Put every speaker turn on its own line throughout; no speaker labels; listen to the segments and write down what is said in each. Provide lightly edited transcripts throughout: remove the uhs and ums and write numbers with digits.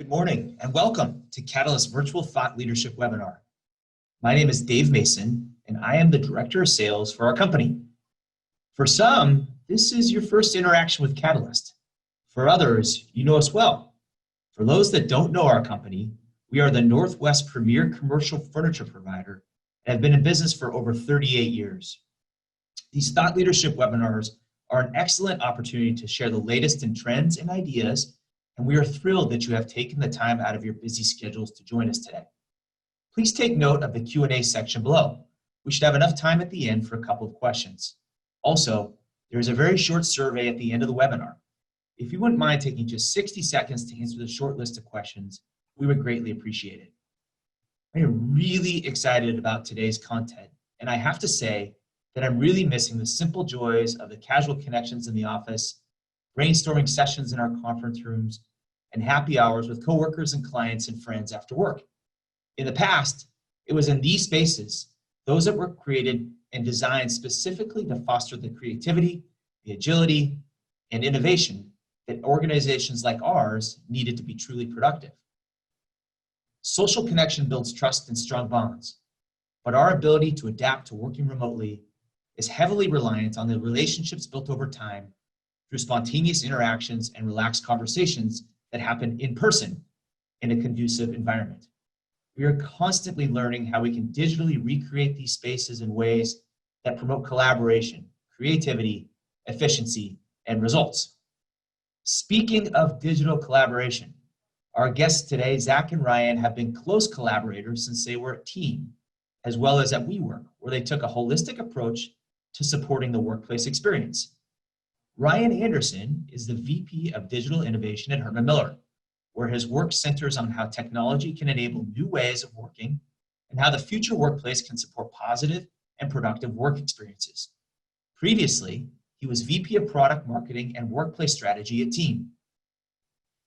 Good morning and welcome to Catalyst Virtual Thought Leadership Webinar. My name is Dave Mason and I am the Director of Sales for our company. For some, this is your first interaction with Catalyst. For others, you know us well. For those that don't know our company, we are the Northwest premier commercial furniture provider and have been in business for over 38 years. These thought leadership webinars are an excellent opportunity to share the latest in trends and ideas, and we are thrilled that you have taken the time out of your busy schedules to join us today. Please take note of the Q&A section below. We should have enough time at the end for a couple of questions. Also, there is a very short survey at the end of the webinar. If you wouldn't mind taking just 60 seconds to answer the short list of questions, we would greatly appreciate it. I am really excited about today's content, and I have to say that I'm really missing the simple joys of the casual connections in the office, brainstorming sessions in our conference rooms, and happy hours with coworkers and clients and friends after work. In the past, it was in these spaces, those that were created and designed specifically to foster the creativity, the agility, and innovation that organizations like ours needed to be truly productive. Social connection builds trust and strong bonds, but our ability to adapt to working remotely is heavily reliant on the relationships built over time through spontaneous interactions and relaxed conversations that happen in person in a conducive environment. We are constantly learning how we can digitally recreate these spaces in ways that promote collaboration, creativity, efficiency, and results. Speaking of digital collaboration, our guests today, Zach and Ryan, have been close collaborators since they were a team, as well as at WeWork, where they took a holistic approach to supporting the workplace experience. Ryan Anderson is the VP of Digital Innovation at Herman Miller, where his work centers on how technology can enable new ways of working and how the future workplace can support positive and productive work experiences. Previously, he was VP of Product Marketing and Workplace Strategy at Team.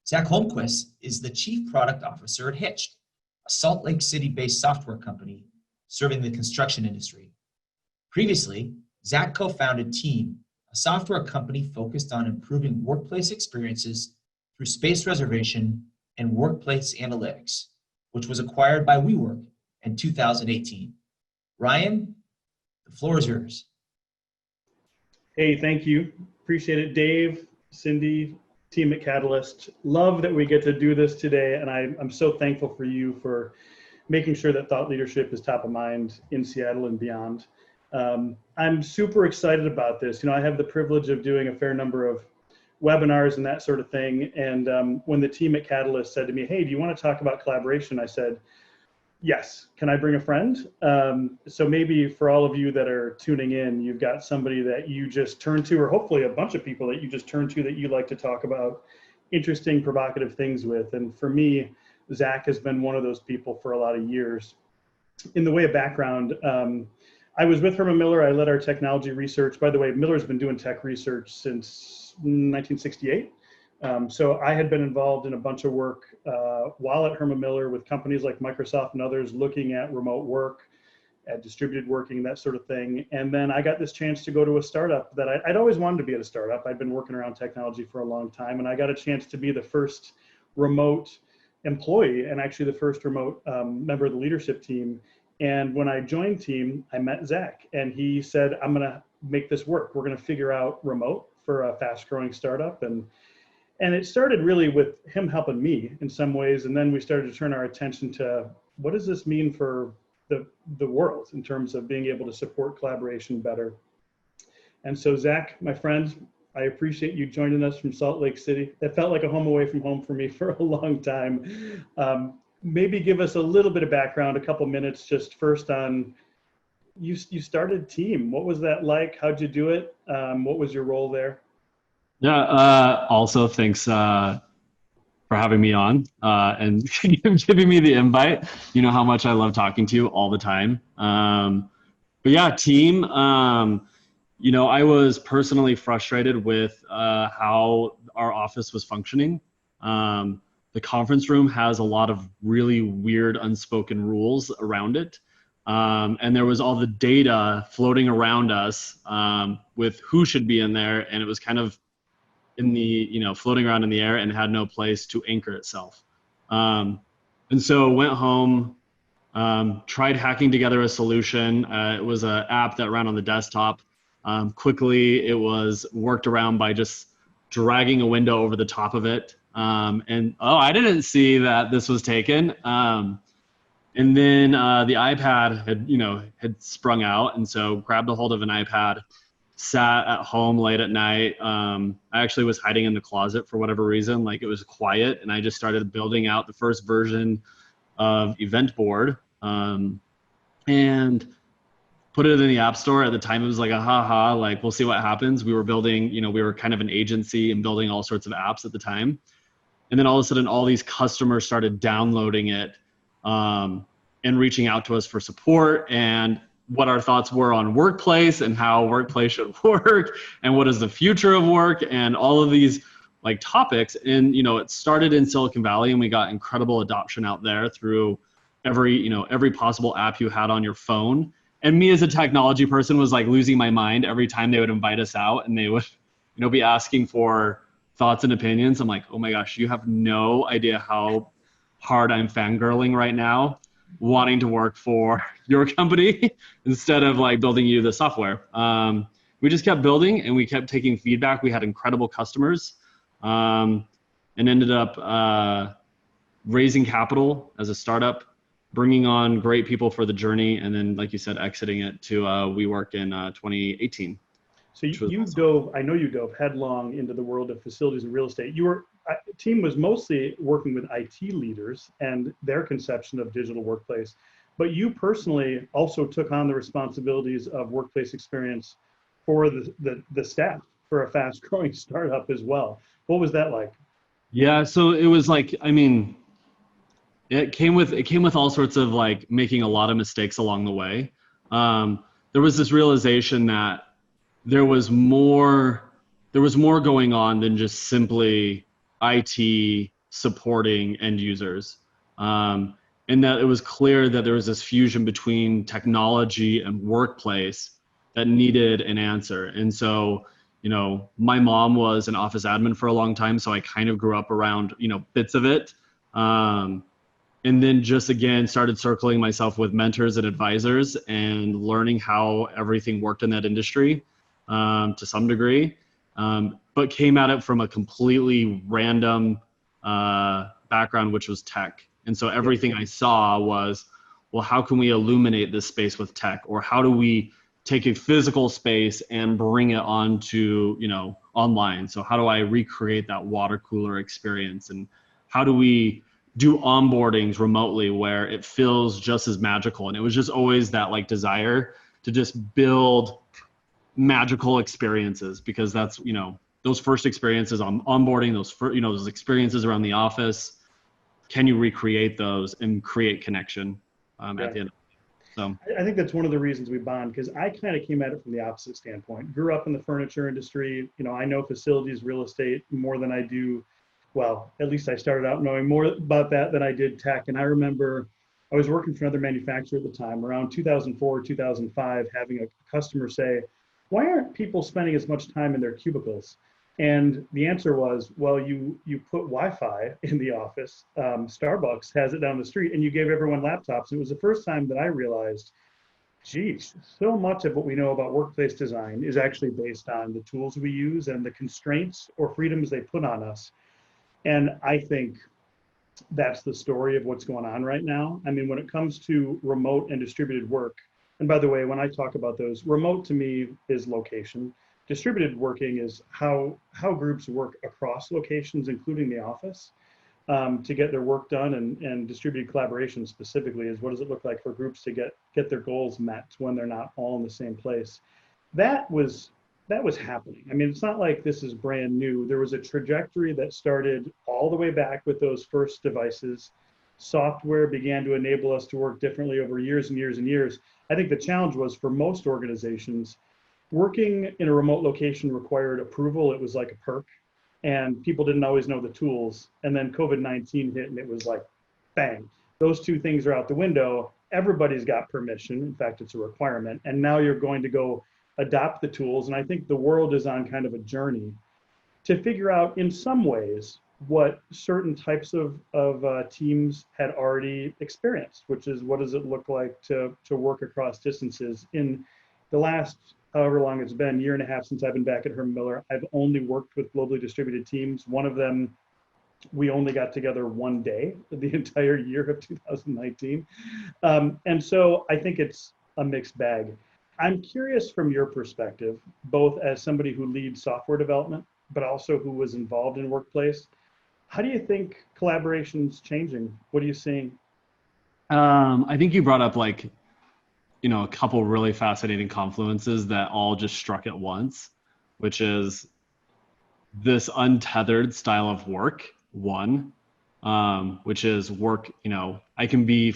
Zach Holmquist is the Chief Product Officer at Hitched, a Salt Lake City-based software company serving the construction industry. Previously, Zach co-founded Team, a software company focused on improving workplace experiences through space reservation and workplace analytics, which was acquired by WeWork in 2018. Ryan, the floor is yours.
Hey, thank you. Appreciate it, Dave, Cindy, team at Catalyst. Love that we get to do this today, and I'm so thankful for you for making sure that thought leadership is top of mind in Seattle and beyond. I'm super excited about this. You know, I have the privilege of doing a fair number of webinars and that sort of thing. And when the team at Catalyst said to me, hey, do you want to talk about collaboration? I said, yes. Can I bring a friend? So maybe for all of you that are tuning in, you've got somebody that you just turn to, or hopefully a bunch of people that you just turn to that you like to talk about interesting, provocative things with. And for me, Zach has been one of those people for a lot of years. In the way of background, I was with Herman Miller. I led our technology research. By the way, Miller's been doing tech research since 1968. So I had been involved in a bunch of work while at Herman Miller with companies like Microsoft and others looking at remote work, at distributed working, that sort of thing. And then I got this chance to go to a startup that I'd always wanted to be at a startup. I'd been working around technology for a long time, and I got a chance to be the first remote employee and actually the first remote member of the leadership team. And when I joined Team, I met Zach, and he said, I'm going to make this work. We're going to figure out remote for a fast growing startup. And it started really with him helping me in some ways. And then we started to turn our attention to what does this mean for the world in terms of being able to support collaboration better. And so Zach, my friend, I appreciate you joining us from Salt Lake City. It felt like a home away from home for me for a long time. Maybe give us a little bit of background, a couple minutes, just first on, you started Team. What was that like? How'd you do it? What was your role there?
Yeah, also thanks for having me on and giving me the invite. You know how much I love talking to you all the time. But yeah, Team, you know, I was personally frustrated with how our office was functioning. The conference room has a lot of really weird unspoken rules around it. And there was all the data floating around us with who should be in there. And it was kind of in the, floating around in the air and had no place to anchor itself. And so went home, tried hacking together a solution. It was an app that ran on the desktop. Quickly, it was worked around by just dragging a window over the top of it. And I didn't see that this was taken. And then the iPad had sprung out, and so grabbed a hold of an iPad, sat at home late at night. I actually was hiding in the closet for whatever reason, like it was quiet, and I just started building out the first version of Event Board, and put it in the App Store. At the time, it was like a like we'll see what happens. We were building, we were kind of an agency and building all sorts of apps at the time. And then all of a sudden, all these customers started downloading it, and reaching out to us for support and what our thoughts were on workplace and how workplace should work and what is the future of work and all of these like topics. And, it started in Silicon Valley, and we got incredible adoption out there through every possible app you had on your phone. And me as a technology person was like losing my mind every time they would invite us out and they would, be asking for thoughts and opinions. I'm like, oh my gosh, you have no idea how hard I'm fangirling right now, wanting to work for your company instead of like building you the software. We just kept building and we kept taking feedback. We had incredible customers, and ended up raising capital as a startup, bringing on great people for the journey, and then, like you said, exiting it to WeWork in 2018.
So you dove, I know you dove headlong into the world of facilities and real estate. Team was mostly working with IT leaders and their conception of digital workplace, but you personally also took on the responsibilities of workplace experience for the staff for a fast growing startup as well. What was that like?
Yeah, so it was like, it came with all sorts of like making a lot of mistakes along the way. There was this realization that there was more going on than just simply IT supporting end users. And that it was clear that there was this fusion between technology and workplace that needed an answer. And so, my mom was an office admin for a long time, so I kind of grew up around, bits of it. And then just again started circling myself with mentors and advisors and learning how everything worked in that industry, to some degree, but came at it from a completely random background, which was tech. And so everything I saw was, well, how can we illuminate this space with tech? Or how do we take a physical space and bring it onto, online? So how do I recreate that water cooler experience? And how do we do onboardings remotely where it feels just as magical? And it was just always that like desire to just build magical experiences, because that's, those first experiences on onboarding, those experiences around the office, can you recreate those and create connection at the end? So
I think that's one of the reasons we bond, because I kind of came at it from the opposite standpoint. Grew up in the furniture industry. I know facilities, real estate more than I do. Well, at least I started out knowing more about that than I did tech. And I remember I was working for another manufacturer at the time, around 2004, 2005, having a customer say, why aren't people spending as much time in their cubicles? And the answer was, well, you put Wi-Fi in the office. Starbucks has it down the street, and you gave everyone laptops. It was the first time that I realized, geez, so much of what we know about workplace design is actually based on the tools we use and the constraints or freedoms they put on us. And I think that's the story of what's going on right now. I mean, when it comes to remote and distributed work, and by the way, when I talk about those, remote to me is location. Distributed working is how groups work across locations, including the office, to get their work done. And distributed collaboration specifically is, what does it look like for groups to get their goals met when they're not all in the same place? That was happening. I mean, it's not like this is brand new. There was a trajectory that started all the way back with those first devices. Software began to enable us to work differently over years and years and years. I think the challenge was, for most organizations, working in a remote location required approval. It was like a perk, and people didn't always know the tools. And then COVID-19 hit, and it was like, bang, those two things are out the window. Everybody's got permission. In fact, it's a requirement. And now you're going to go adopt the tools. And I think the world is on kind of a journey to figure out, in some ways, what certain types of teams had already experienced, which is what does it look like to work across distances. In the last, however long it's been, year and a half since I've been back at Herman Miller, I've only worked with globally distributed teams. One of them, we only got together one day the entire year of 2019. And so I think it's a mixed bag. I'm curious from your perspective, both as somebody who leads software development, but also who was involved in workplace. How do you think collaboration's changing? What are you seeing?
I think you brought up like, a couple really fascinating confluences that all just struck at once, which is this untethered style of work, one, which is work, I can be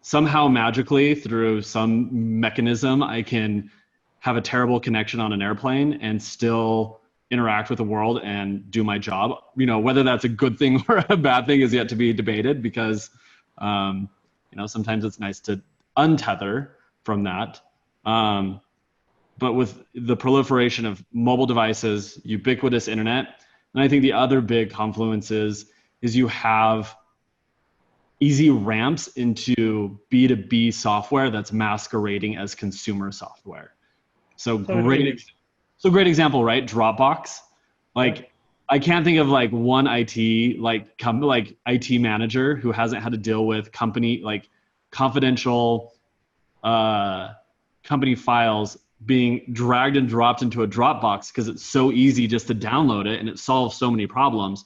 somehow magically through some mechanism, I can have a terrible connection on an airplane and still interact with the world and do my job. Whether that's a good thing or a bad thing is yet to be debated, because, sometimes it's nice to untether from that. But with the proliferation of mobile devices, ubiquitous internet, and I think the other big confluence is you have easy ramps into B2B software that's masquerading as consumer software. So great example, right? Dropbox. Like, I can't think of like one IT IT manager who hasn't had to deal with confidential company files being dragged and dropped into a Dropbox because it's so easy just to download it and it solves so many problems.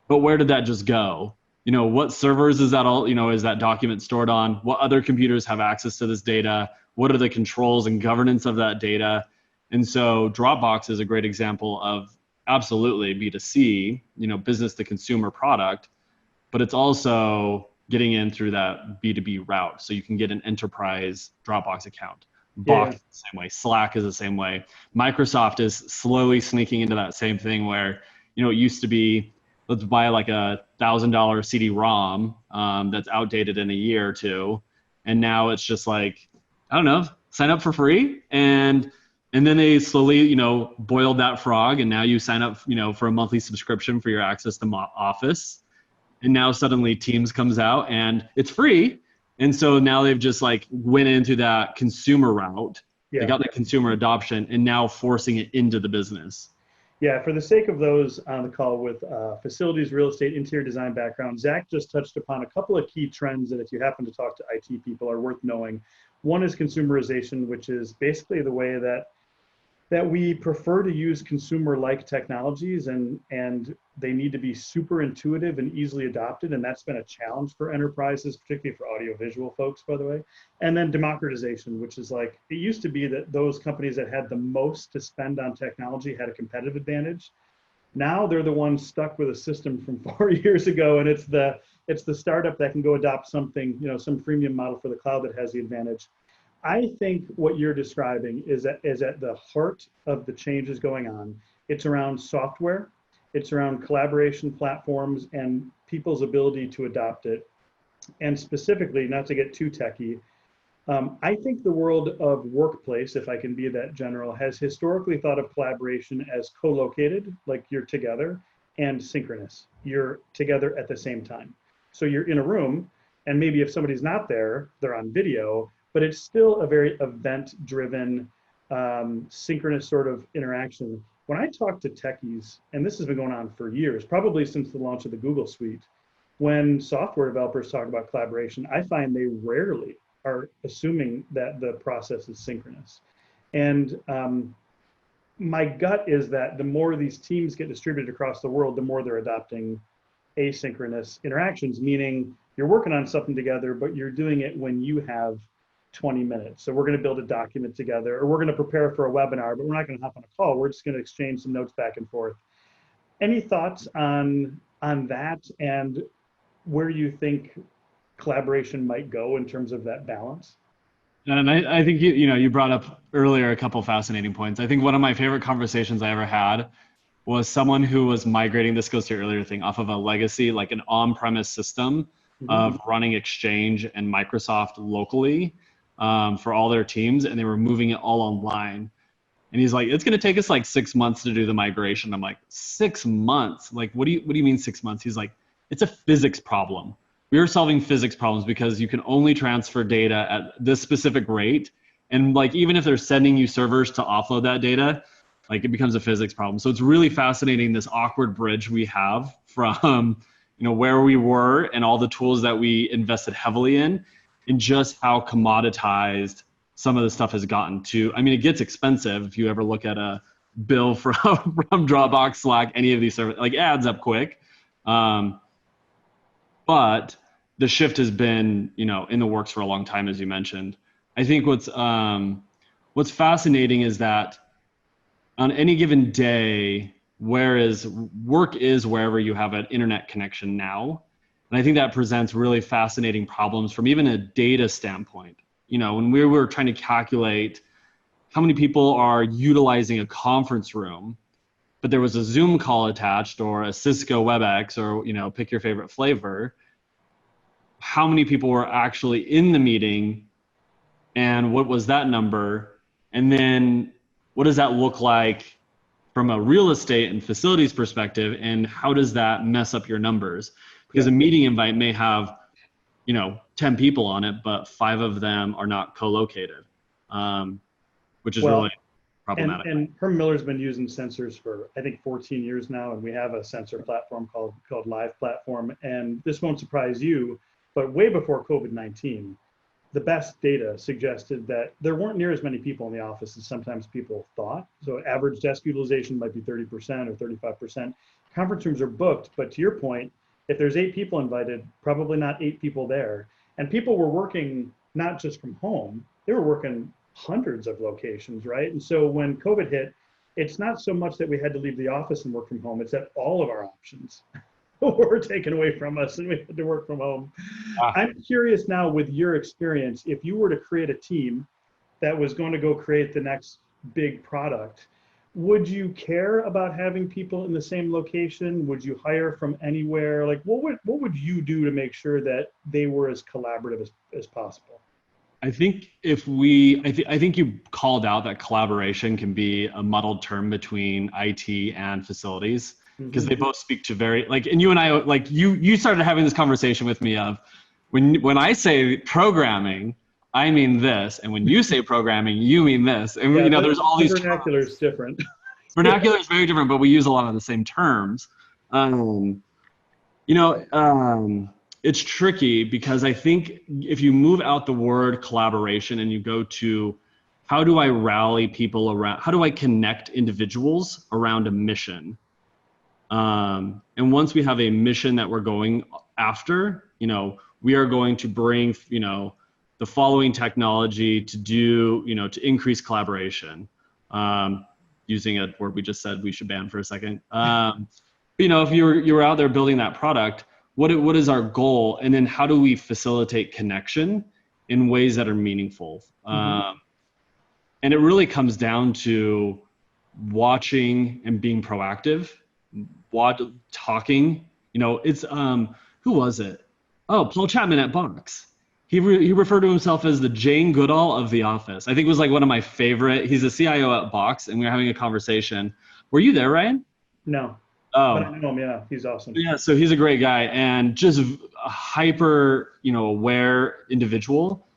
But where did that just go? What servers is that is that document stored on? What other computers have access to this data? What are the controls and governance of that data? And so Dropbox is a great example of absolutely B2C, business to consumer product, but it's also getting in through that B2B route. So you can get an enterprise Dropbox account. Box is the same way. Slack is the same way. Microsoft is slowly sneaking into that same thing where, it used to be, let's buy like a $1,000 CD-ROM that's outdated in a year or two. And now it's just like, I don't know, sign up for free. And then they slowly, boiled that frog. And now you sign up, for a monthly subscription for your access to Office. And now suddenly Teams comes out and it's free. And so now they've just like went into that consumer route. Yeah. They got the consumer adoption and now forcing it into the business.
Yeah, for the sake of those on the call with facilities, real estate, interior design background, Zach just touched upon a couple of key trends that if you happen to talk to IT people are worth knowing. One is consumerization, which is basically the way that we prefer to use consumer-like technologies and they need to be super intuitive and easily adopted. And that's been a challenge for enterprises, particularly for audiovisual folks, by the way. And then democratization, which is like, it used to be that those companies that had the most to spend on technology had a competitive advantage. Now they're the ones stuck with a system from 4 years ago. And it's the startup that can go adopt something, some freemium model for the cloud that has the advantage. I think what you're describing is at the heart of the changes going on. It's around software, it's around collaboration platforms and people's ability to adopt it. And specifically, not to get too techie, I think the world of workplace, if I can be that general, has historically thought of collaboration as co-located, like you're together, and synchronous. You're together at the same time. So you're in a room, and maybe if somebody's not there, they're on video, but it's still a very event-driven, synchronous sort of interaction. When I talk to techies, and this has been going on for years, probably since the launch of the Google Suite, when software developers talk about collaboration, I find they rarely are assuming that the process is synchronous. And my gut is that the more these teams get distributed across the world, the more they're adopting asynchronous interactions, meaning you're working on something together, but you're doing it when you have 20 minutes. So we're going to build a document together, or we're going to prepare for a webinar, but we're not going to hop on a call. We're just going to exchange some notes back and forth. Any thoughts on that and where you think collaboration might go in terms of that balance?
And I think you brought up earlier a couple fascinating points. I think one of my favorite conversations I ever had was someone who was migrating, this goes to your earlier thing, off of a legacy, like an on-premise system of running Exchange and Microsoft locally for all their teams, and they were moving it all online. And he's like, it's going to take us like 6 months to do the migration. I'm like, 6 months? Like, what do you mean 6 months? He's like, it's a physics problem. We are solving physics problems because you can only transfer data at this specific rate. And like, even if they're sending you servers to offload that data, like it becomes a physics problem. So it's really fascinating, this awkward bridge we have from, where we were and all the tools that we invested heavily in, and just how commoditized some of the stuff has gotten to. I mean, it gets expensive if you ever look at a bill from Dropbox, Slack, any of these services, like it adds up quick. But the shift has been, in the works for a long time, as you mentioned. I think what's fascinating is that on any given day, work is wherever you have an internet connection now. And I think that presents really fascinating problems from even a data standpoint. When we were trying to calculate how many people are utilizing a conference room, but there was a Zoom call attached or a Cisco WebEx or, pick your favorite flavor, how many people were actually in the meeting and what was that number? And then what does that look like from a real estate and facilities perspective? And how does that mess up your numbers? Because a meeting invite may have, 10 people on it, but 5 of them are not co-located, which is really problematic.
And Herman Miller's been using sensors for, I think, 14 years now, and we have a sensor platform called Live Platform. And this won't surprise you, but way before COVID-19, the best data suggested that there weren't near as many people in the office as sometimes people thought. So average desk utilization might be 30% or 35%. Conference rooms are booked, but to your point, if there's 8 people invited, probably not 8 people there. And people were working not just from home, they were working hundreds of locations, right? And so when COVID hit, it's not so much that we had to leave the office and work from home, it's that all of our options were taken away from us and we had to work from home. I'm curious now, with your experience, if you were to create a team that was going to go create the next big product, would you care about having people in the same location? Would you hire from anywhere? Like, what would you do to make sure that they were as collaborative as possible?
I think I think you called out that collaboration can be a muddled term between IT and facilities, because they both speak to and you and I, like you started having this conversation with me of when I say programming, I mean this, and when you say programming, you mean this, and there's all these
vernacular is different.
Vernacular is very different, but we use a lot of the same terms. It's tricky because I think if you move out the word collaboration and you go to how do I rally people around, how do I connect individuals around a mission? And once we have a mission that we're going after, we are going to bring, the following technology to do, to increase collaboration, using a word we just said we should ban for a second. If you're out there building that product, what is our goal? And then how do we facilitate connection in ways that are meaningful? And it really comes down to watching and being proactive, talking, it's, who was it? Oh, Paul Chapman at Box. He referred to himself as the Jane Goodall of The Office. I think it was like one of my favorite. He's a CIO at Box, and we were having a conversation. Were you there, Ryan?
No.
Oh.
But I know him, yeah. He's awesome.
Yeah, so he's a great guy and just a hyper, aware individual.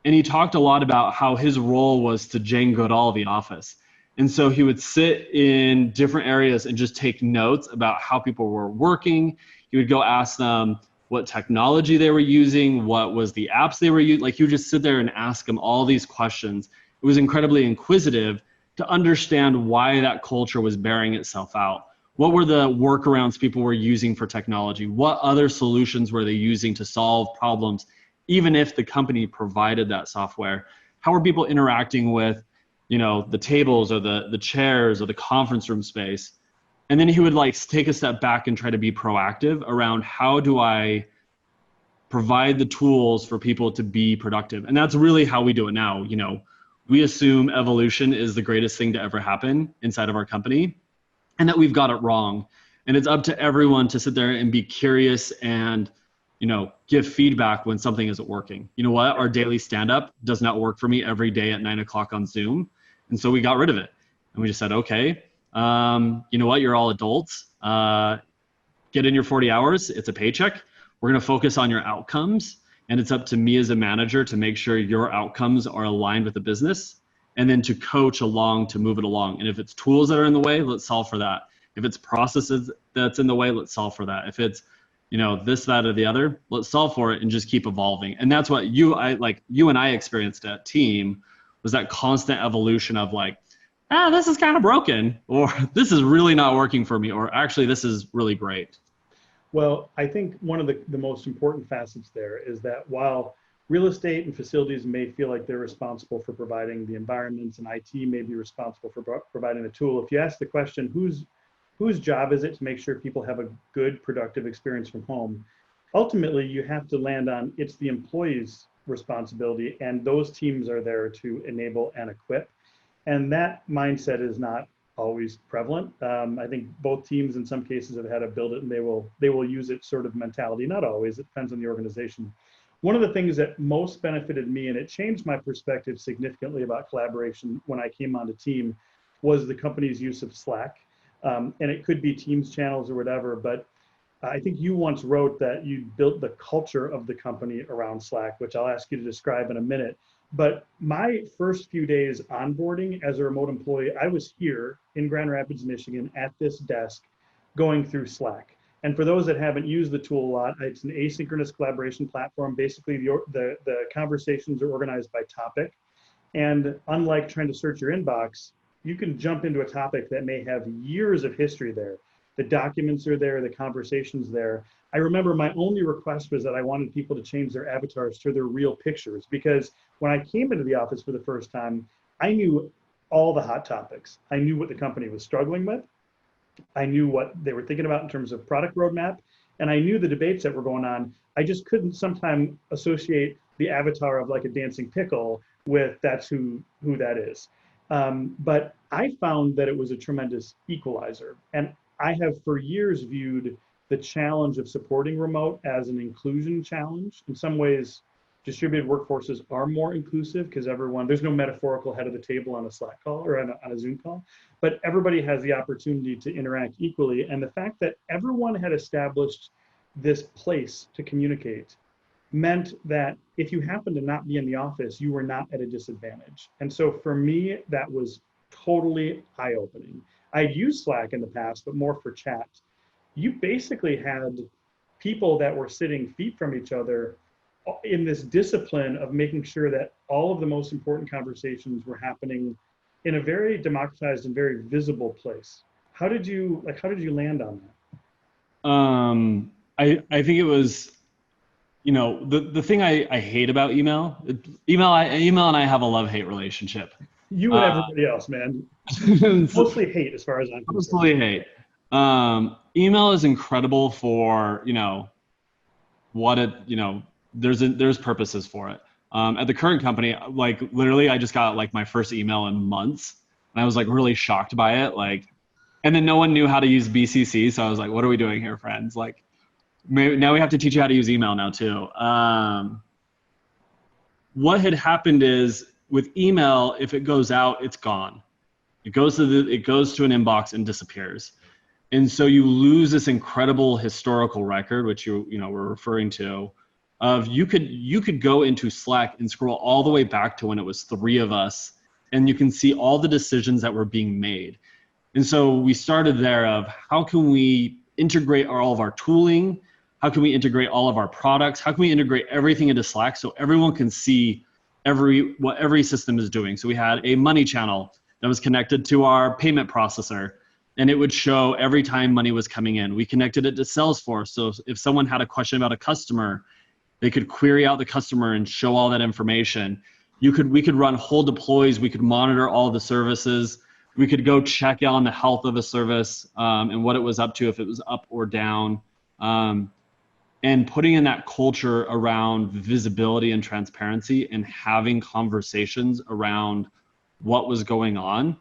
And he talked a lot about how his role was to Jane Goodall of The Office. And so he would sit in different areas and just take notes about how people were working. He would go ask them what technology they were using, what was the apps they were using. Like, he would just sit there and ask them all these questions. It was incredibly inquisitive to understand why that culture was bearing itself out. What were the workarounds people were using for technology? What other solutions were they using to solve problems, even if the company provided that software? How were people interacting with, the tables or the chairs or the conference room space? And then he would take a step back and try to be proactive around how do I provide the tools for people to be productive. And that's really how we do it now. We assume evolution is the greatest thing to ever happen inside of our company, and that we've got it wrong. And it's up to everyone to sit there and be curious and, give feedback when something isn't working. You know what? Our daily stand-up does not work for me every day at 9 o'clock on Zoom. And so we got rid of it. And we just said, okay, you know what? You're all adults. Get in your 40 hours. It's a paycheck. We're going to focus on your outcomes. And it's up to me as a manager to make sure your outcomes are aligned with the business, and then to coach along to move it along. And if it's tools that are in the way, let's solve for that. If it's processes that's in the way, let's solve for that. If it's, you know, this, that, or the other, let's solve for it and just keep evolving. And that's what you and I experienced at Team, was that constant evolution of like, this is kind of broken, or this is really not working for me, or actually this is really great.
Well, I think one of the most important facets there is that while real estate and facilities may feel like they're responsible for providing the environments, and IT may be responsible for providing the tool, if you ask the question, whose job is it to make sure people have a good, productive experience from home, ultimately you have to land on it's the employee's responsibility, and those teams are there to enable and equip. And that mindset is not always prevalent. I think both teams in some cases have had to build it, and they will use it sort of mentality. Not always, it depends on the organization. One of the things that most benefited me, and it changed my perspective significantly about collaboration when I came onto Team, was the company's use of Slack. And it could be Teams channels or whatever, but I think you once wrote that you built the culture of the company around Slack, which I'll ask you to describe in a minute. But my first few days onboarding as a remote employee, I was here in Grand Rapids, Michigan at this desk going through Slack. And for those that haven't used the tool a lot, it's an asynchronous collaboration platform. Basically, the conversations are organized by topic. And unlike trying to search your inbox, you can jump into a topic that may have years of history there. The documents are there, the conversation's there. I remember my only request was that I wanted people to change their avatars to their real pictures, because when I came into the office for the first time, I knew all the hot topics. I knew what the company was struggling with. I knew what they were thinking about in terms of product roadmap, and I knew the debates that were going on. I just couldn't sometimes associate the avatar of like a dancing pickle with that's who that is. But I found that it was a tremendous equalizer. And I have for years viewed the challenge of supporting remote as an inclusion challenge. In some ways, distributed workforces are more inclusive because there's no metaphorical head of the table on a Slack call or on a Zoom call, but everybody has the opportunity to interact equally. And the fact that everyone had established this place to communicate meant that if you happened to not be in the office, you were not at a disadvantage. And so for me, that was totally eye-opening. I'd used Slack in the past, but more for chat. You basically had people that were sitting feet from each other in this discipline of making sure that all of the most important conversations were happening in a very democratized and very visible place. How did you land on that?
I think it was, you know, the thing I hate about email and I have a love-hate relationship.
You and everybody else, man. Mostly hate as far as I'm concerned.
Mostly hate. Email is incredible for, you know, what it, you know, there's purposes for it. At the current company, like literally I just got like my first email in months, and I was like really shocked by it. Like, and then no one knew how to use BCC. So I was like, what are we doing here, friends? Like, maybe now we have to teach you how to use email now too. What had happened is with email, if it goes out, it's gone. It goes to an inbox and disappears. And so you lose this incredible historical record, which you know we're referring to, of you could go into Slack and scroll all the way back to when it was 3 of us, and you can see all the decisions that were being made. And so we started there of how can we integrate all of our tooling? How can we integrate all of our products? How can we integrate everything into Slack so everyone can see what every system is doing? So we had a money channel that was connected to our payment processor, and it would show every time money was coming in. We connected it to Salesforce. So if someone had a question about a customer, they could query out the customer and show all that information. We could run whole deploys. We could monitor all the services. We could go check on the health of a service and what it was up to, if it was up or down. And putting in that culture around visibility and transparency and having conversations around what was going on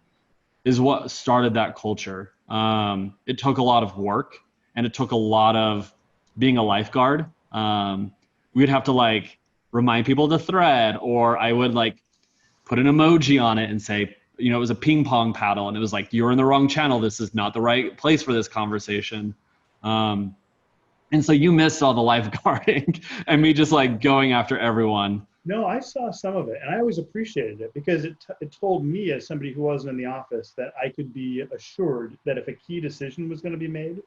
is what started that culture. It took a lot of work, and it took a lot of being a lifeguard. We'd have to like remind people to thread, or I would like put an emoji on it and say, you know, it was a ping pong paddle, and it was like, you're in the wrong channel. This is not the right place for this conversation. And so you missed all the lifeguarding and me just like going after everyone.
No, I saw some of it, and I always appreciated it because it told me, as somebody who wasn't in the office, that I could be assured that if a key decision was going to be made,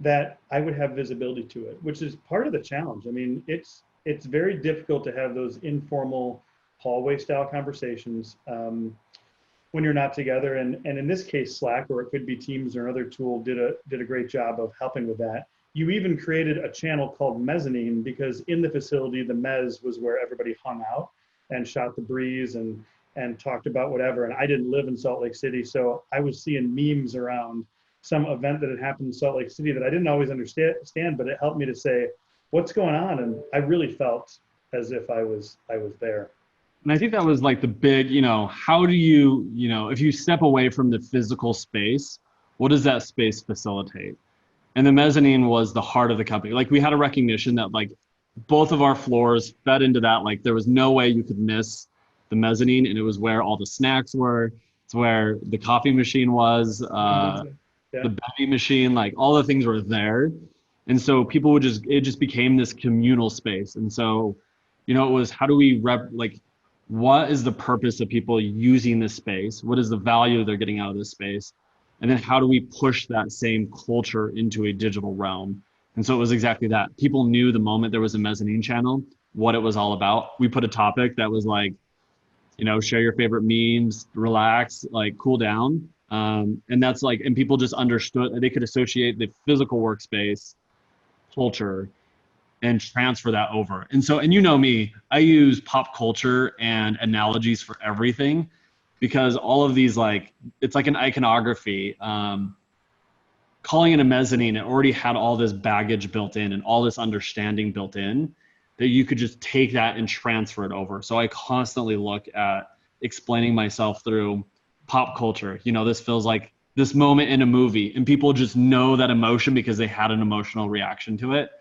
that I would have visibility to it, which is part of the challenge. I mean, it's very difficult to have those informal hallway style conversations when you're not together. And in this case, Slack, or it could be Teams or another tool, did a great job of helping with that. You even created a channel called Mezzanine, because in the facility, the mezz was where everybody hung out and shot the breeze and talked about whatever. And I didn't live in Salt Lake City, so I was seeing memes around some event that had happened in Salt Lake City that I didn't always understand, but it helped me to say, what's going on? And I really felt as if I was there.
And I think that was like the big, you know, how do you, you know, if you step away from the physical space, what does that space facilitate? And the mezzanine was the heart of the company. Like, we had a recognition that like both of our floors fed into that. Like, there was no way you could miss the mezzanine, and it was where all the snacks were. It's where the coffee machine was, the bevy machine, like all the things were there. And so people would it just became this communal space. And so, you know, it was, how do we what is the purpose of people using this space? What is the value they're getting out of this space? And then how do we push that same culture into a digital realm? And so it was exactly that. People knew the moment there was a mezzanine channel, what it was all about. We put a topic that was like, you know, share your favorite memes, relax, like cool down. And that's like, and people just understood, they could associate the physical workspace culture and transfer that over. And so, and you know me, I use pop culture and analogies for everything, because all of these, like, it's like an iconography. Calling it a mezzanine, it already had all this baggage built in and all this understanding built in that you could just take that and transfer it over. So I constantly look at explaining myself through pop culture. You know, this feels like this moment in a movie, and people just know that emotion because they had an emotional reaction to it.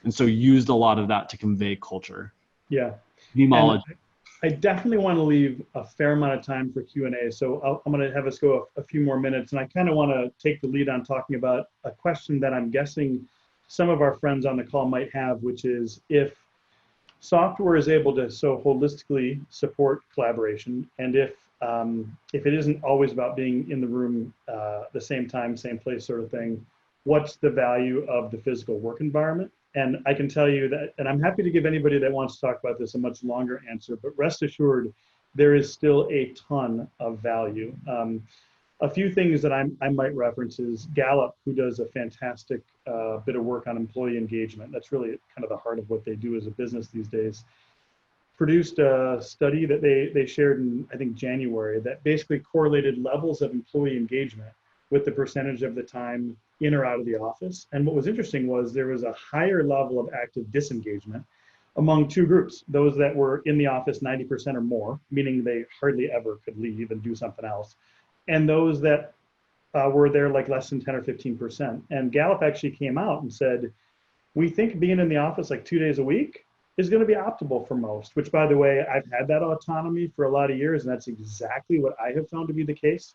And so used a lot of that to convey culture.
Yeah.
Memology.
I definitely want to leave a fair amount of time for Q&A. So I'm going to have us go a few more minutes. And I kind of want to take the lead on talking about a question that I'm guessing some of our friends on the call might have, which is, if software is able to so holistically support collaboration, and if it isn't always about being in the room the same time, same place sort of thing, what's the value of the physical work environment? And I can tell you that, and I'm happy to give anybody that wants to talk about this a much longer answer, but rest assured, there is still a ton of value. A few things that I might reference is Gallup, who does a fantastic bit of work on employee engagement. That's really kind of the heart of what they do as a business these days. Produced a study that they shared in, I think, January, that basically correlated levels of employee engagement with the percentage of the time in or out of the office. And what was interesting was there was a higher level of active disengagement among two groups: those that were in the office 90% or more, meaning they hardly ever could leave and do something else, and those that were there like less than 10 or 15%. And Gallup actually came out and said, we think being in the office like 2 days a week is going to be optimal for most, which, by the way, I've had that autonomy for a lot of years, and that's exactly what I have found to be the case.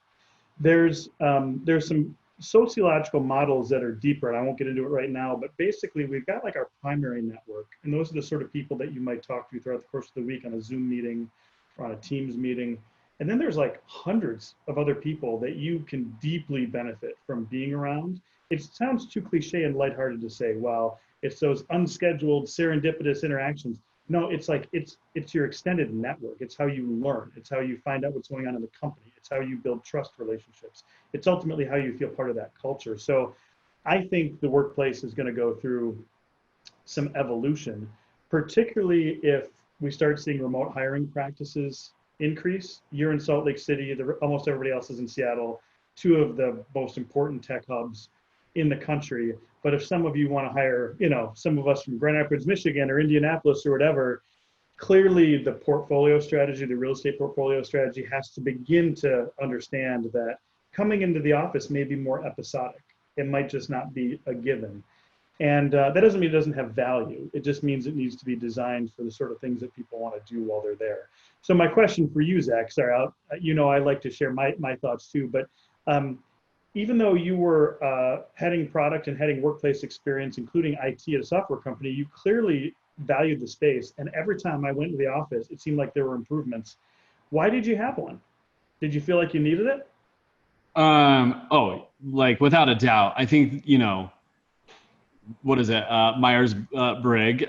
There's some sociological models that are deeper, and I won't get into it right now, but basically we've got like our primary network, and those are the sort of people that you might talk to throughout the course of the week on a Zoom meeting or on a Teams meeting. And then there's like hundreds of other people that you can deeply benefit from being around. It sounds too cliche and lighthearted to say, well, it's those unscheduled serendipitous interactions. No, it's like, it's your extended network. It's how you learn. It's how you find out what's going on in the company. It's how you build trust relationships. It's ultimately how you feel part of that culture. So I think the workplace is going to go through some evolution, particularly if we start seeing remote hiring practices increase. You're in Salt Lake City, almost everybody else is in Seattle, two of the most important tech hubs in the country. But if some of you want to hire, you know, some of us from Grand Rapids, Michigan, or Indianapolis or whatever, clearly the portfolio strategy, the real estate portfolio strategy, has to begin to understand that coming into the office may be more episodic. It might just not be a given. And that doesn't mean it doesn't have value. It just means it needs to be designed for the sort of things that people want to do while they're there. So my question for you, Zach, sorry, I like to share my thoughts too, but even though you were heading product and heading workplace experience, including IT at a software company, you clearly valued the space. And every time I went to the office, it seemed like there were improvements. Why did you have one? Did you feel like you needed it?
Oh, like without a doubt. I think, what is it? Myers-Briggs,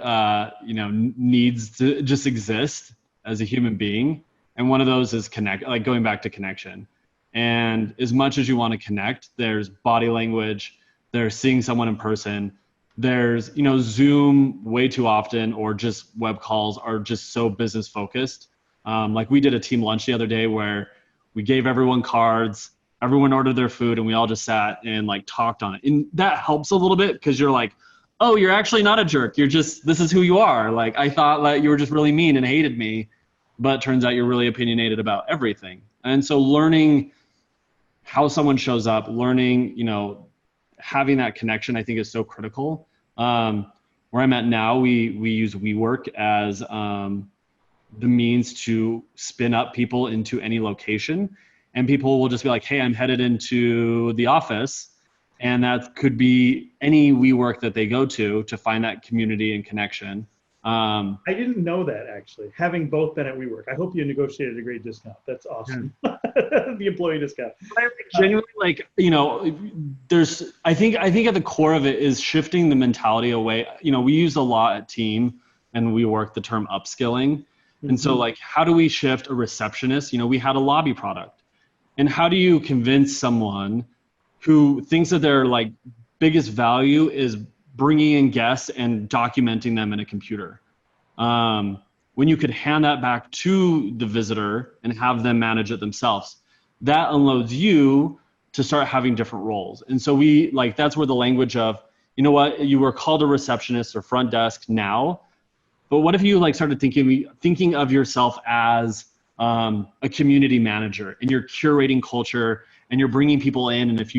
needs to just exist as a human being. And one of those is connect, like going back to connection. And as much as you want to connect, there's body language, there's seeing someone in person, there's, Zoom way too often, or just web calls are just so business focused. Like we did a team lunch the other day where we gave everyone cards, everyone ordered their food, and we all just sat and like talked on it. And that helps a little bit because you're like, oh, you're actually not a jerk. This is who you are. Like I thought that you were just really mean and hated me, but it turns out you're really opinionated about everything. And so learning how someone shows up, learning, having that connection, I think is so critical. Where I'm at now, we use WeWork as the means to spin up people into any location. And people will just be like, hey, I'm headed into the office. And that could be any WeWork that they go to find that community and connection.
I didn't know that, actually, having both been at WeWork. I hope you negotiated a great discount. That's awesome. Yeah. The employee discount.
Genuinely, there's, I think at the core of it is shifting the mentality away. We use a lot at Team and WeWork the term upskilling. Mm-hmm. And so like, how do we shift a receptionist? We had a lobby product. And how do you convince someone who thinks that their like biggest value is bringing in guests and documenting them in a computer, when you could hand that back to the visitor and have them manage it themselves? That unloads you to start having different roles. And so that's where the language of, you were called a receptionist or front desk now, but what if you like started thinking of yourself as a community manager, and you're curating culture and you're bringing people in. And if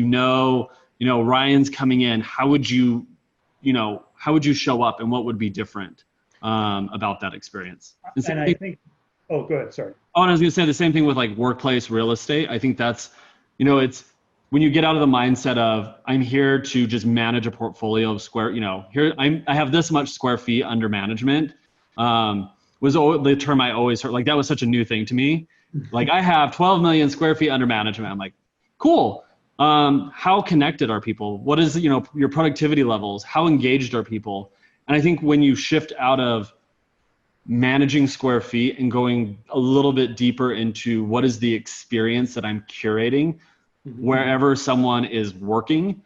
Ryan's coming in, how would you show up, and what would be different about that experience?
And I think, oh, go ahead, sorry.
Oh, and I was gonna say the same thing with like workplace real estate. I think that's, it's when you get out of the mindset of I'm here to just manage a portfolio of I have this much square feet under management. Was the term I always heard. Like that was such a new thing to me. Like I have 12 million square feet under management. I'm like, cool. How connected are people? What is, your productivity levels? How engaged are people? And I think when you shift out of managing square feet and going a little bit deeper into what is the experience that I'm curating, mm-hmm. wherever someone is working,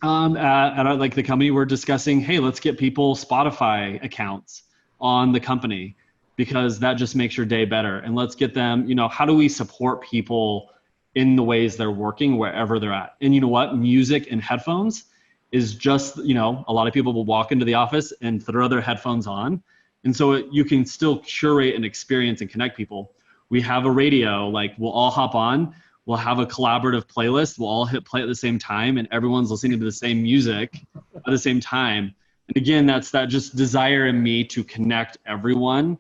at like the company, we're discussing, hey, let's get people Spotify accounts on the company, because that just makes your day better. And let's get them, how do we support people in the ways they're working wherever they're at? And you know what? Music and headphones is just, a lot of people will walk into the office and throw their headphones on. And so you can still curate an experience and connect people. We have a radio, like we'll all hop on, we'll have a collaborative playlist, we'll all hit play at the same time, and everyone's listening to the same music at the same time. And again, that's that just desire in me to connect everyone,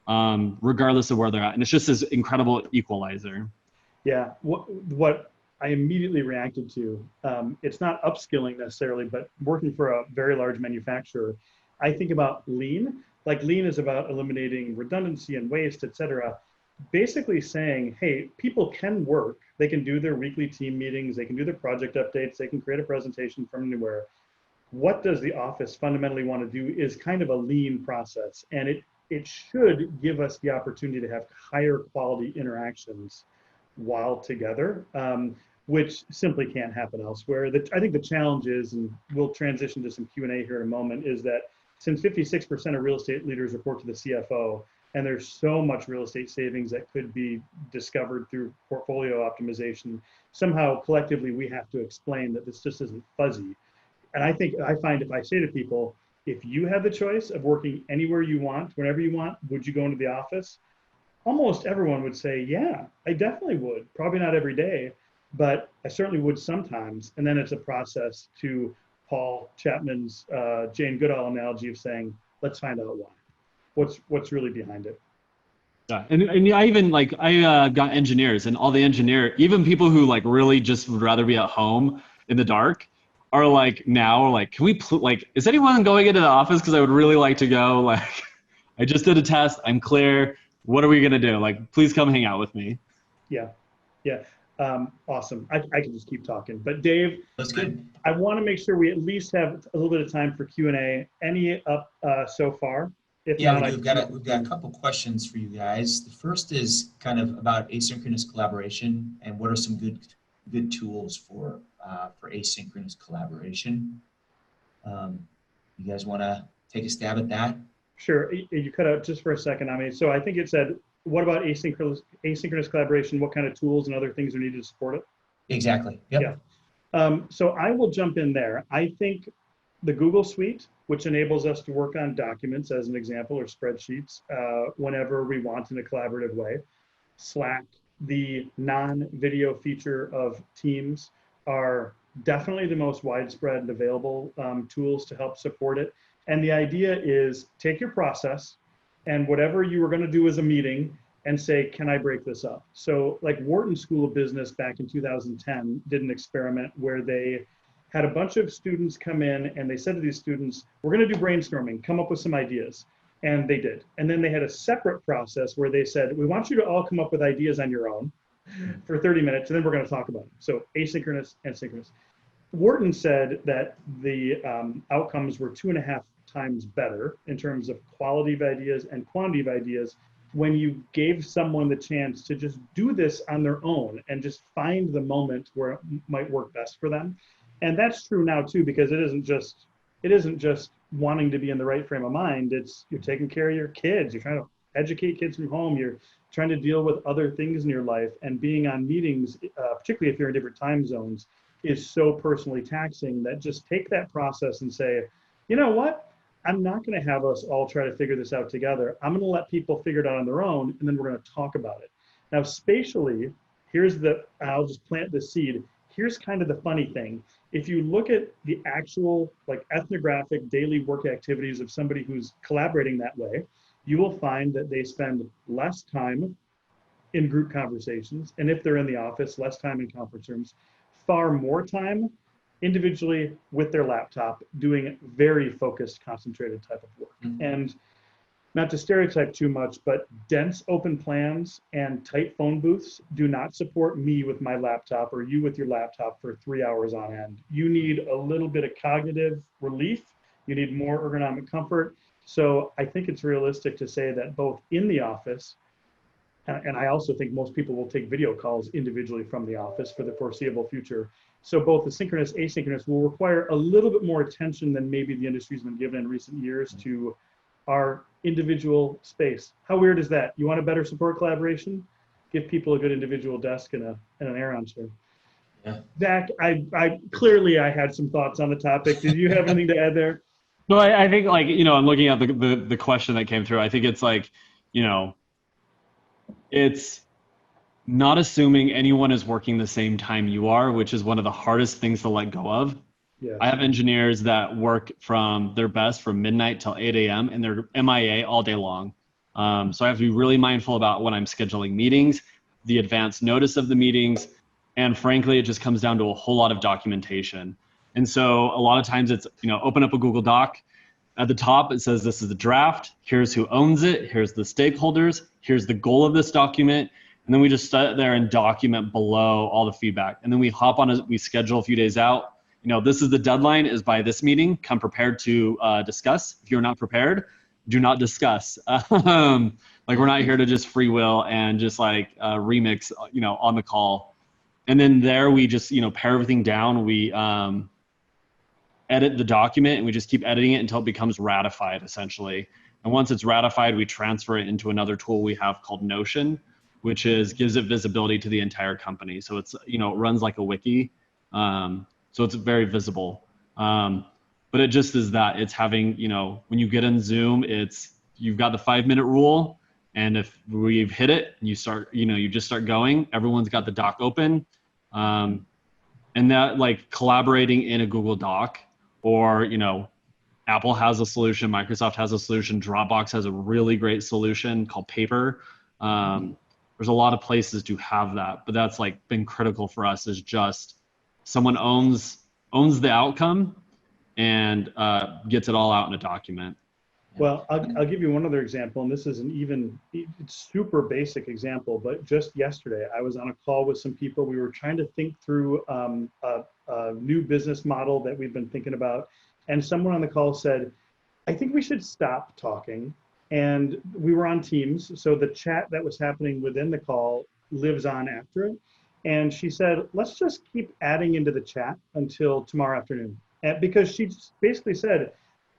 regardless of where they're at. And it's just this incredible equalizer.
Yeah, what I immediately reacted to, it's not upskilling necessarily, but working for a very large manufacturer, I think about lean. Like lean is about eliminating redundancy and waste, et cetera. Basically saying, hey, people can work, they can do their weekly team meetings, they can do their project updates, they can create a presentation from anywhere. What does the office fundamentally want to do is kind of a lean process. And it should give us the opportunity to have higher quality interactions while together, which simply can't happen elsewhere. I think the challenge is, and we'll transition to some Q&A here in a moment, is that since 56% of real estate leaders report to the CFO, and there's so much real estate savings that could be discovered through portfolio optimization, somehow collectively we have to explain that this just isn't fuzzy. And I find if I say to people, if you have the choice of working anywhere you want, whenever you want, would you go into the office? Almost everyone would say, yeah, I definitely would. Probably not every day, but I certainly would sometimes. And then it's a process to Paul Chapman's Jane Goodall analogy of saying, let's find out why. What's really behind it.
Yeah, and I even like I got engineers, and all the even people who like really just would rather be at home in the dark are like now like, can we like, is anyone going into the office, because I would really like to go, like I just did a test, I'm clear, what are we gonna do, like please come hang out with me.
Yeah. Awesome. I can just keep talking, but Dave,
That's good.
I want to make sure we at least have a little bit of time for Q&A. Any up so far? If
Yeah,
not,
we've got a couple questions for you guys. The first is kind of about asynchronous collaboration and what are some good tools for asynchronous collaboration. You guys want to take a stab at that?
Sure. You cut out just for a second. I mean, so I think it said, what about asynchronous collaboration? What kind of tools and other things are needed to support it?
Exactly. Yep.
Yeah. So I will jump in there. I think the Google Suite, which enables us to work on documents as an example, or spreadsheets, whenever we want in a collaborative way. Slack, the non-video feature of Teams, are definitely the most widespread and available tools to help support it. And the idea is take your process and whatever you were going to do as a meeting and say, can I break this up? So like Wharton School of Business back in 2010 did an experiment where they had a bunch of students come in and they said to these students, we're going to do brainstorming, come up with some ideas. And they did. And then they had a separate process where they said, we want you to all come up with ideas on your own for 30 minutes, and then we're going to talk about it. So asynchronous and synchronous. Wharton said that the outcomes were 2.5 times better in terms of quality of ideas and quantity of ideas when you gave someone the chance to just do this on their own and just find the moment where it might work best for them. And that's true now too, because it isn't just wanting to be in the right frame of mind. It's you're taking care of your kids. You're trying to educate kids from home. You're trying to deal with other things in your life, and being on meetings, particularly if you're in different time zones, is so personally taxing that just take that process and say, you know what? I'm not going to have us all try to figure this out together. I'm going to let people figure it out on their own, and then we're going to talk about it. Now, spatially, I'll just plant the seed. Here's kind of the funny thing. If you look at the actual like ethnographic daily work activities of somebody who's collaborating that way, you will find that they spend less time in group conversations. And if they're in the office, less time in conference rooms, far more time individually with their laptop doing very focused, concentrated type of work. Mm-hmm. And not to stereotype too much, but dense open plans and tight phone booths do not support me with my laptop or you with your laptop for 3 hours on end. You need a little bit of cognitive relief. You need more ergonomic comfort. So I think it's realistic to say that both in the office, and I also think most people will take video calls individually from the office for the foreseeable future. So both the synchronous, asynchronous will require a little bit more attention than maybe the industry's been given in recent years to our individual space. How weird is that? You want to better support collaboration? Give people a good individual desk and an Aeron chair. Yeah. Zach, I clearly had some thoughts on the topic. Did you have anything to add there?
No, I think like, I'm looking at the question that came through. I think it's like, it's not assuming anyone is working the same time you are, which is one of the hardest things to let go of. Yes. I have engineers that work from their best from midnight till 8 a.m. and they're MIA all day long. So I have to be really mindful about when I'm scheduling meetings, the advance notice of the meetings, and frankly, it just comes down to a whole lot of documentation. And so a lot of times it's, open up a Google Doc. At the top, it says this is the draft. Here's who owns it. Here's the stakeholders. Here's the goal of this document. And then we just sit there and document below all the feedback. And then we hop on, we schedule a few days out. This is the deadline is by this meeting. Come prepared to discuss. If you're not prepared, do not discuss. Like we're not here to just free will and just like remix, on the call. And then there we just, pare everything down. We edit the document and we just keep editing it until it becomes ratified essentially. And once it's ratified, we transfer it into another tool we have called Notion, which gives it visibility to the entire company. So it's, it runs like a wiki. So it's very visible. But it just is that it's having, when you get in Zoom, you've got the 5-minute rule. And if we've hit it and you start, you just start going, everyone's got the doc open. And that like collaborating in a Google Doc or, Apple has a solution, Microsoft has a solution, Dropbox has a really great solution called Paper. There's a lot of places to have that, but that's like been critical for us, is just someone owns the outcome and gets it all out in a document.
Well, I'll give you one other example, and this is it's super basic example, but just yesterday I was on a call with some people. We were trying to think through a new business model that we've been thinking about, and someone on the call said, I think we should stop talking. And we were on Teams, so the chat that was happening within the call lives on after it. And she said, let's just keep adding into the chat until tomorrow afternoon. Because she basically said,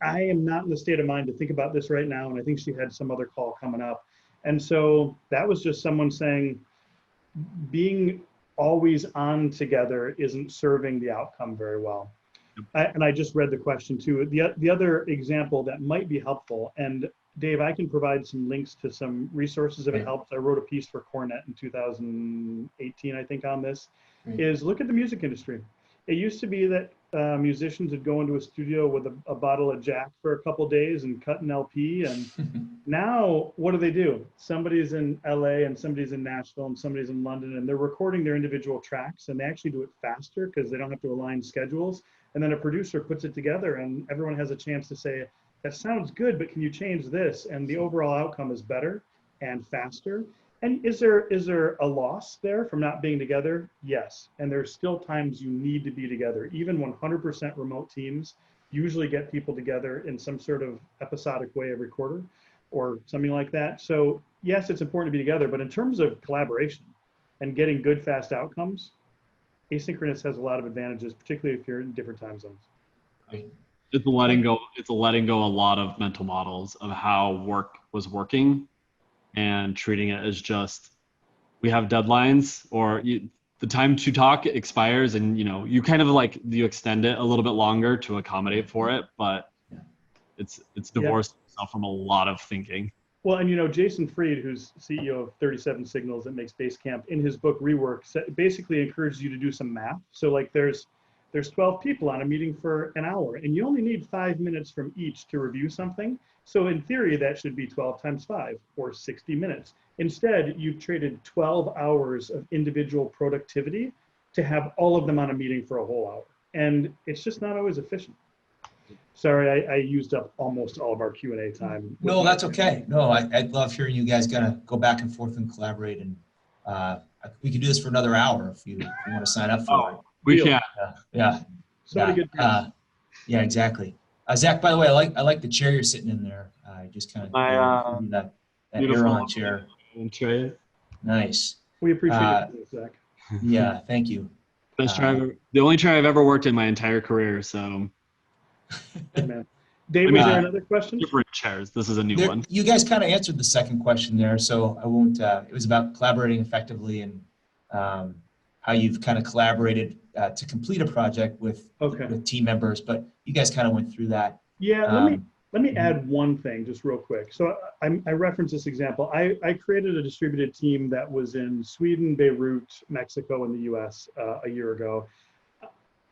I am not in the state of mind to think about this right now. And I think she had some other call coming up. And so that was just someone saying, being always on together isn't serving the outcome very well. And I just read the question too. The other example that might be helpful, and Dave, I can provide some links to some resources if it helps. I wrote a piece for Cornet in 2018, I think, on this, is look at the music industry. It used to be that musicians would go into a studio with a bottle of Jack for a couple of days and cut an LP. And now what do? Somebody's in LA and somebody's in Nashville and somebody's in London, and they're recording their individual tracks, and they actually do it faster because they don't have to align schedules. And then a producer puts it together and everyone has a chance to say, that sounds good, but can you change this? And the overall outcome is better and faster. And is there a loss there from not being together? Yes. And there's still times you need to be together. Even 100% remote teams usually get people together in some sort of episodic way every quarter or something like that. So yes, it's important to be together, but in terms of collaboration and getting good, fast outcomes, asynchronous has a lot of advantages, particularly if you're in different time zones.
It's letting go a lot of mental models of how work was working and treating it as just, we have deadlines, or the time to talk expires, and you kind of like, you extend it a little bit longer to accommodate for it, but it's divorced itself from a lot of thinking.
Well, and Jason Fried, who's CEO of 37 Signals that makes Basecamp, in his book Rework, basically encourages you to do some math. So like there's 12 people on a meeting for an hour, and you only need 5 minutes from each to review something. So in theory, that should be 12 times 5 or 60 minutes. Instead, you've traded 12 hours of individual productivity to have all of them on a meeting for a whole hour. And it's just not always efficient. Sorry, I used up almost all of our Q&A time.
No, that's okay. No, I love hearing you guys gonna go back and forth and collaborate, and we could do this for another hour if you want to sign up for it.
We can.
Yeah.
So many good things.
Yeah, exactly. Zach, by the way, I like the chair you're sitting in there. Just kind of that Herman chair. Nice.
We appreciate it, Zach.
Yeah, thank you.
Best chair the only chair I've ever worked in my entire career. So.
Good man. Dave, was there another question?
Different chairs. This is a new one.
You guys kind of answered the second question there, so I won't. It was about collaborating effectively and how you've kind of collaborated to complete a project with team members, but you guys kind of went through that.
Yeah, let me add one thing just real quick. So I referenced this example. I created a distributed team that was in Sweden, Beirut, Mexico, and the US a year ago.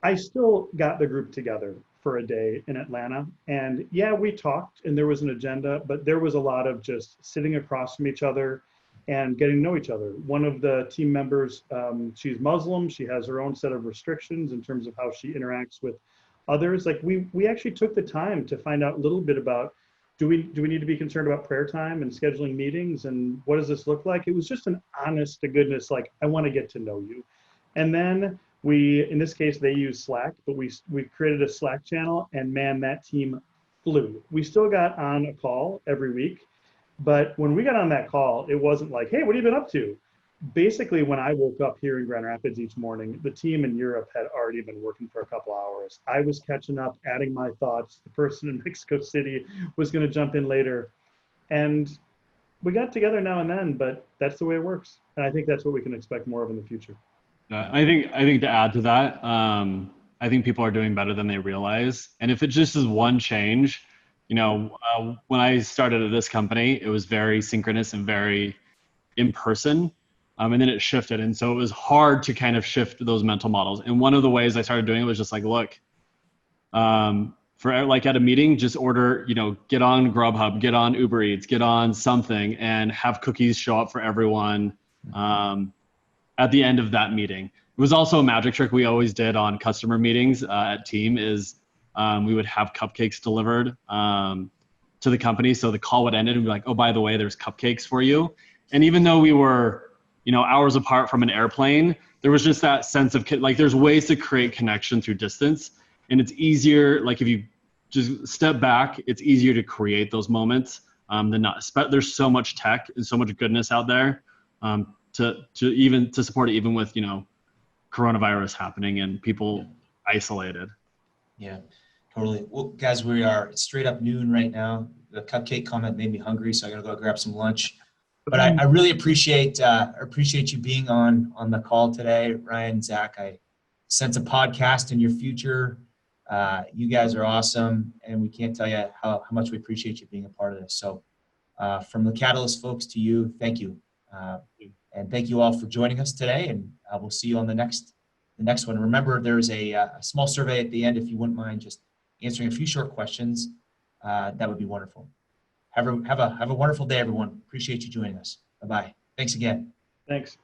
I still got the group together for a day in Atlanta. And yeah, we talked and there was an agenda, but there was a lot of just sitting across from each other and getting to know each other. One of the team members, she's Muslim. She has her own set of restrictions in terms of how she interacts with others. Like we actually took the time to find out a little bit about, do we need to be concerned about prayer time and scheduling meetings, and what does this look like? It was just an honest to goodness, like, I want to get to know you. And then in this case, they use Slack, but we created a Slack channel, and man, that team flew. We still got on a call every week, but when we got on that call, it wasn't like, hey, what have you been up to? Basically, when I woke up here in Grand Rapids each morning, the team in Europe had already been working for a couple hours. I was catching up, adding my thoughts. The person in Mexico City was going to jump in later. And we got together now and then, but that's the way it works. And I think that's what we can expect more of in the future.
I think to add to that, I think people are doing better than they realize. And if it just is one change, when I started at this company, it was very synchronous and very in person. And then it shifted. And so it was hard to kind of shift those mental models. And one of the ways I started doing it was just like, look, For like at a meeting, just order, get on Grubhub, get on Uber Eats, get on something, and have cookies show up for everyone at the end of that meeting. It was also a magic trick we always did on customer meetings at Team is we would have cupcakes delivered to the company. So the call would end and we'd be like, oh, by the way, there's cupcakes for you. And even though we were, hours apart from an airplane, there was just that sense of like, there's ways to create connection through distance. And it's easier, like if you just step back, it's easier to create those moments than not. There's so much tech and so much goodness out there to support it, even with, coronavirus happening and people isolated.
Yeah, totally. Well, guys, it's straight up noon right now. The cupcake comment made me hungry, so I gotta go grab some lunch. But I really appreciate you being on the call today, Ryan, Zach. I sense a podcast in your future. You guys are awesome, and we can't tell you how much we appreciate you being a part of this. So from the Catalyst folks to you, thank you. And thank you all for joining us today, and we'll see you on the next one. Remember, there's a small survey at the end if you wouldn't mind just answering a few short questions. That would be wonderful. Have a wonderful day, everyone. Appreciate you joining us. Bye-bye. Thanks again.
Thanks.